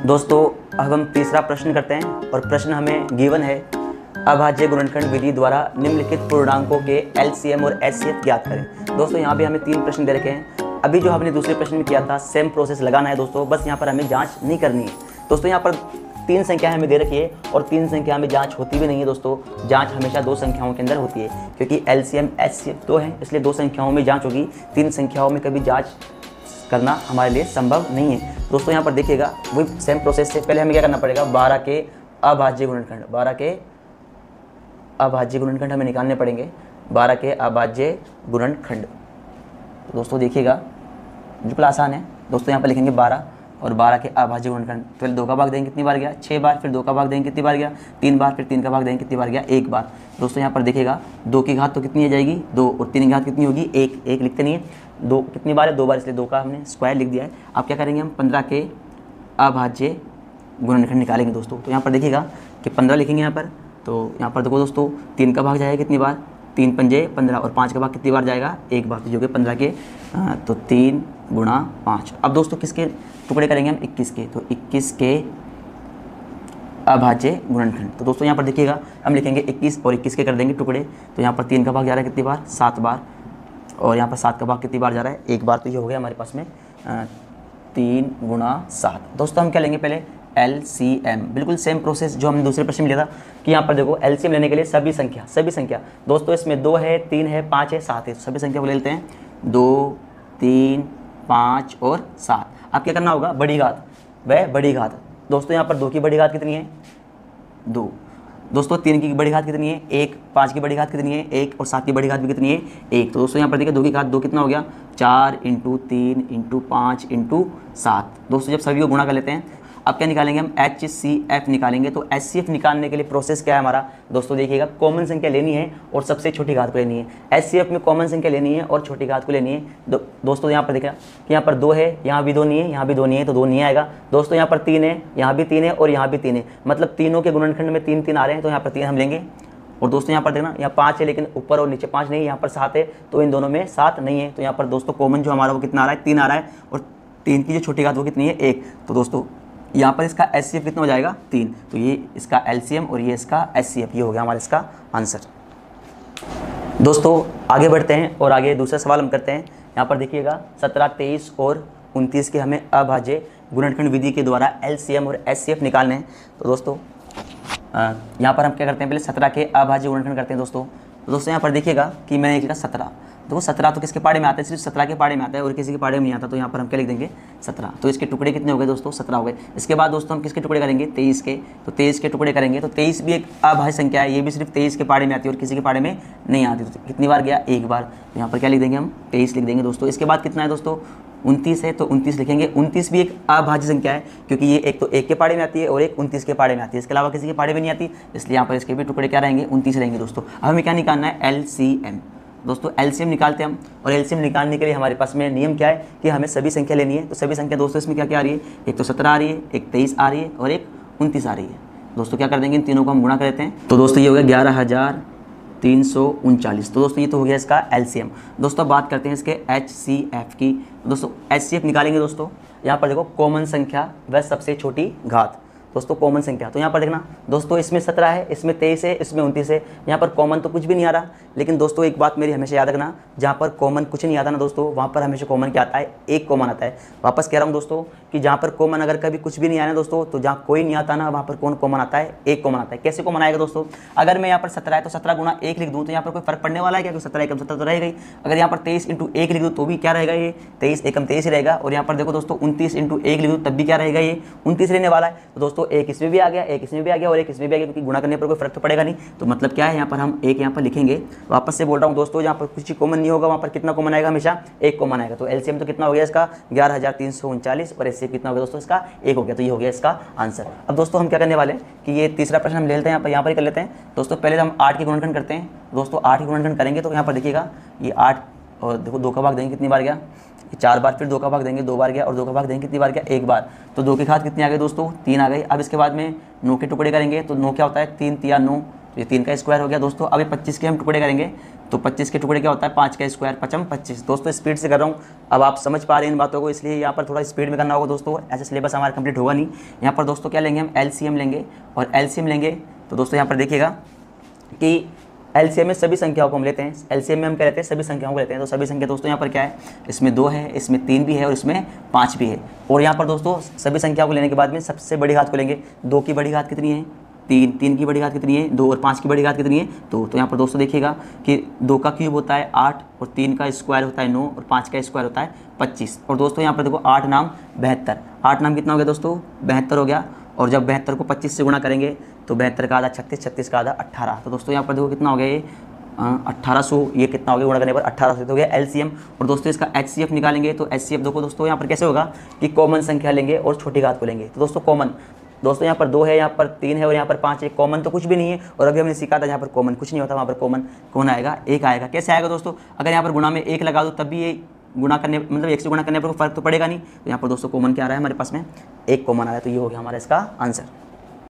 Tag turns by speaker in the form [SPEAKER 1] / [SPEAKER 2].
[SPEAKER 1] दोस्तों अब हम तीसरा प्रश्न करते हैं और प्रश्न हमें गिवन है, अभाज्य गुणनखंड विधि द्वारा निम्नलिखित पूर्णांकों के एलसीएम और एचसीएफ ज्ञात करें। दोस्तों यहाँ पे हमें 3 प्रश्न दे रखे हैं। अभी जो हमने दूसरे प्रश्न में किया था सेम प्रोसेस लगाना है दोस्तों, बस यहाँ पर हमें जांच नहीं करनी है। दोस्तों यहाँ पर 3 संख्याएं हमें दे रखी है और 3 संख्या में जांच होती भी नहीं है दोस्तों। जांच हमेशा 2 संख्याओं के अंदर होती है, क्योंकि एलसीएम एचसीएफ 2 है, इसलिए 2 संख्याओं में जांच होगी। 3 संख्याओं में कभी जांच करना हमारे लिए संभव नहीं है। दोस्तों यहाँ पर देखिएगा वही सेम प्रोसेस से पहले हमें क्या करना पड़ेगा, 12 के अभाज्य गुणनखंड, 12 के अभाज्य गुणनखंड हमें निकालने पड़ेंगे। 12 के अभाज्य गुणनखंड तो दोस्तों देखिएगा बिल्कुल आसान है। दोस्तों यहाँ पर लिखेंगे 12 और 12 के अभाज्य गुणनखंड, पहले 2 का भाग देंगे कितनी बार गया, 6 बार, फिर 2 का भाग देंगे कितनी बार गया, 3 बार, फिर 3 का भाग देंगे कितनी बार गया, 1 बार। दोस्तों यहाँ पर देखिएगा 2 की घात तो कितनी आ जाएगी 2 और 3 की घात कितनी होगी 1, 1 लिखते नहीं है, 2 कितनी बार है 2 बार, इसलिए 2 का हमने स्क्वायर लिख दिया है। अब क्या करेंगे हम 15 के अभाज्य गुणनखंड निकालेंगे दोस्तों। तो यहाँ पर देखिएगा कि 15 लिखेंगे यहाँ पर, तो यहाँ पर देखो दोस्तों 3 का भाग जाएगा कितनी बार, 3 पंजे 15 और 5 का भाग कितनी बार जाएगा 1 बार, तो जो कि 15 के तो 3 गुणा 5। अब दोस्तों किसके टुकड़े करेंगे हम 21 के, तो 21 के अभाज्य गुणनखंड। तो दोस्तों यहाँ पर देखिएगा हम लिखेंगे 21 और 21 के कर देंगे टुकड़े। तो यहाँ पर 3 का भाग जा रहा है कितनी बार 7 बार, और यहाँ पर 7 का भाग कितनी बार जा रहा है 1 बार, तो ये हो गया हमारे पास में 3 गुणा 7। दोस्तों हम क्या लेंगे पहले LCM, बिल्कुल सेम प्रोसेस जो हमने दूसरे प्रश्न में लिया था कि यहाँ पर देखो LCM लेने के लिए सभी संख्या दोस्तों इसमें 2 है 3 है 5 है 7 है, तो सभी संख्या को ले लेते हैं 2 3 5 और 7। अब क्या करना होगा बड़ी घात व बड़ी घात। दोस्तों यहाँ पर 2 की बड़ी घात कितनी है 2, दोस्तों 3 की बड़ी घात कितनी है 1, 5 की बड़ी घात कितनी है 1 और 7 की बड़ी घात भी कितनी है 1। तो दोस्तों यहाँ पर देखिए 2 की घात 2 कितना हो गया 4 × 3 × 5 × 7। दोस्तों जब सभी को गुणा कर लेते हैं अब क्या निकालेंगे हम HCF निकालेंगे। तो HCF निकालने के लिए प्रोसेस क्या है हमारा दोस्तों, देखिएगा कॉमन संख्या लेनी है और सबसे छोटी घात को लेनी है। HCF में कॉमन संख्या लेनी है और छोटी घात को लेनी है। दोस्तों यहाँ पर देखा कि यहाँ पर 2 है, यहाँ भी 2 नहीं है, यहाँ भी 2 नहीं है, तो 2 नहीं आएगा। दोस्तों यहाँ पर 3 है, यहाँ भी 3 है और यहाँ भी 3 है, मतलब तीनों के गुणनखंड में 3 3 आ रहे हैं, तो यहाँ पर 3 हम लेंगे। और दोस्तों यहाँ पर देखना यहाँ 5 है लेकिन ऊपर और नीचे 5 नहीं है, यहाँ पर 7 है, तो इन दोनों में 7 नहीं है। तो यहाँ पर दोस्तों कॉमन जो हमारा वो कितना आ रहा है 3 आ रहा है, और 3 की जो छोटी घात वो कितनी है 1। तो दोस्तों यहाँ पर इसका HCF कितना हो जाएगा 3, तो ये इसका LCM और ये इसका HCF, ये हो गया हमारा इसका आंसर। दोस्तों आगे बढ़ते हैं और आगे दूसरा सवाल हम करते हैं। यहाँ पर देखिएगा 17, 23 और 29 के हमें अभाज्य गुणनखंड विधि के द्वारा LCM और HCF निकालने हैं। तो दोस्तों यहाँ पर हम क्या करते हैं पहले 17 के अभाज्य गुणनखंड करते हैं दोस्तों। तो दोस्तों यहाँ पर देखिएगा कि मैंने लिखा 17, देखो 17 तो किसके पाड़े में आता है, सिर्फ 17 के पाड़े में आता है और किसी के पाड़े में नहीं आता। तो यहाँ पर हम क्या लिख देंगे 17, तो इसके टुकड़े कितने हो गए दोस्तों 17 हो गए। इसके बाद दोस्तों हम किसके टुकड़े करेंगे 23 के, तो 23 के टुकड़े करेंगे। तो 23 भी एक अभाज्य संख्या है, ये भी सिर्फ 23 के पाड़े में आती है और किसी के पाड़े में नहीं आती। तो कितनी बार गया 1 बार, तो यहाँ पर क्या लिख देंगे हम 23 लिख देंगे दोस्तों। इसके बाद कितना है दोस्तों 29 है, तो 29 लिखेंगे। 29 भी एक अभाज्य संख्या है, क्योंकि ये एक तो 1 के पाड़े में आती है और एक 29 के पाड़े में आती है, इसके अलावा किसी के पाड़े में नहीं आती, इसलिए यहाँ पर इसके भी टुकड़े क्या रहेंगे 29 रहेंगे दोस्तों। अब हमें क्या निकालना है LCM। दोस्तों LCM निकालते हैं हम, और LCM निकालने के लिए हमारे पास में नियम क्या है कि हमें सभी संख्या लेनी है। तो सभी संख्या दोस्तों इसमें क्या क्या आ रही है, एक तो 17 आ रही है, एक 23 आ रही है और एक 29 आ रही है। दोस्तों क्या कर देंगे इन तीनों को हम गुणा कर देते हैं। तो दोस्तों ये हो गया 11,339। तो दोस्तों ये तो हो गया इसका LCM। दोस्तों बात करते हैं इसके HCF की। दोस्तों HCF निकालेंगे दोस्तों, यहाँ पर देखो कॉमन संख्या व सबसे छोटी घात। दोस्तों कॉमन संख्या तो यहाँ पर देखना दोस्तों इसमें 17 है, इसमें 23 है, इसमें 29 है, यहाँ पर कॉमन तो कुछ भी नहीं आ रहा। लेकिन दोस्तों एक बात मेरी हमेशा याद रखना, जहाँ पर कॉमन कुछ नहीं आता ना दोस्तों, वहाँ पर हमेशा कॉमन क्या आता है, एक कॉमन आता है। वापस कह रहा हूँ दोस्तों कि जहाँ पर कॉमन अगर कभी कुछ भी नहीं आया ना दोस्तों, तो जहाँ कोई नहीं आता ना वहाँ पर कौन कॉमन आता है, एक कॉमन आता है। कैसे कॉमन आएगा दोस्तों, अगर मैं यहाँ पर 17 है तो 17 गुणा 1 लिख दूँ तो यहाँ पर कोई फर्क पड़ने वाला है क्या, 17 एकम 17 तो रहेगा ही। अगर यहाँ पर 23 × 1 लिख दूँ तो भी क्या रहेगा, ये 23 एकम 23 ही रहेगा। और यहाँ पर देखो दोस्तों 29 × 1 लिख दूँ तब भी क्या रहेगा, ये 29 रहने वाला है। तो दोस्तों एक इसमें भी आ गया, एक इसमें भी आ गया और एक इसमें भी आ गया, क्योंकि गुणा करने पर कोई फर्क तो पड़ेगा नहीं। तो मतलब क्या है, यहाँ पर हम एक यहाँ पर लिखेंगे। वापस से बोल रहा हूँ दोस्तों, जहाँ पर कुछ कॉमन नहीं होगा वहाँ पर कितना कॉमन आएगा, हमेशा एक कॉमन आएगा। तो LCM तो कितना हो गया इसका 11,339 और HCF कितना हो गया दोस्तों इसका 1 हो गया। तो ये हो गया इसका आंसर। अब दोस्तों हम क्या करने वाले हैं कि ये तीसरा प्रश्न हम ले लेते हैं, यहाँ पर ही कर लेते हैं दोस्तों। पहले हम 8 के गुणनखंड करते हैं दोस्तों। 8 के गुणनखंड करेंगे तो यहाँ पर देखिएगा ये 8 और देखो 2 का भाग देंगे कितनी बार गया, 4 बार, फिर 2 का भाग देंगे 2 बार गया और 2 का भाग देंगे कितनी बार गया 1 बार। तो 2 की घात कितनी आ गई दोस्तों 3 आ गई। अब इसके बाद में 9 के टुकड़े करेंगे तो 9 क्या होता है 3 × 9 तो ये 3 का स्क्वायर हो गया दोस्तों। अब ये 25 के हम टुकड़े करेंगे, तो 25 के टुकड़े क्या होता है, 5 का स्क्वायर, 5 25। दोस्तों स्पीड से कर रहा हूँ, अब आप समझ पा रहे हैं इन बातों को, इसलिए यहाँ पर थोड़ा स्पीड में करना होगा दोस्तों, ऐसे सिलेबस हमारा कंप्लीट होगा नहीं। यहाँ पर दोस्तों क्या लेंगे हम, एलसीएम लेंगे, और एलसीएम लेंगे तो दोस्तों यहाँ पर देखिएगा कि एलसीएम में सभी संख्याओं को हम लेते हैं, एलसीएम में हम क्या लेते हैं, सभी संख्याओं को लेते हैं। तो सभी संख्या दोस्तों यहाँ पर क्या है, इसमें 2 है, इसमें 3 भी है और इसमें 5 भी है। और यहाँ पर दोस्तों सभी संख्याओं को लेने के बाद में सबसे बड़ी घात को लेंगे, 2 की बड़ी घात कितनी है, 3, 3 की बड़ी घात कितनी है, 2, और 5 की बड़ी घात कितनी है, 2। तो यहाँ पर दोस्तों देखिएगा कि 2 का क्यूब होता है 8, और 3 का स्क्वायर होता है 9, और 5 का स्क्वायर होता है 25। और दोस्तों यहाँ पर देखो 8 नाम 72, 8 नाम कितना हो गया दोस्तों, 72 हो गया। और जब 72 को 25 से गुणा करेंगे तो 72 का आधा 36, 36 का आधा 18। तो दोस्तों यहाँ पर देखो कितना हो गया ये 1800, ये कितना हो गया गुणा करने पर 1800 हो गया एलसीएम। और दोस्तों इसका एचसीएफ निकालेंगे, तो एचसीएफ देखो दोस्तों यहाँ पर कैसे होगा कि कॉमन संख्या लेंगे और छोटी घात को लेंगे। तो दोस्तों कॉमन, दोस्तों यहाँ पर 2 है, यहाँ पर 3 है और यहाँ पर 5 है, कॉमन तो कुछ भी नहीं है। और अभी हमने सीखा था यहाँ पर कॉमन कुछ नहीं होता, वहाँ पर कॉमन कौन आएगा, 1 आएगा। कैसे आएगा दोस्तों, अगर यहाँ पर गुणा में 1 लगा दो तब भी ये गुणा करने, मतलब 1 से गुणा करने पर फर्क तो पड़ेगा नहीं। तो यहाँ पर दोस्तों कॉमन क्या आ रहा है हमारे पास में, 1 कॉमन आ रहा है। तो ये हो गया हमारा इसका आंसर।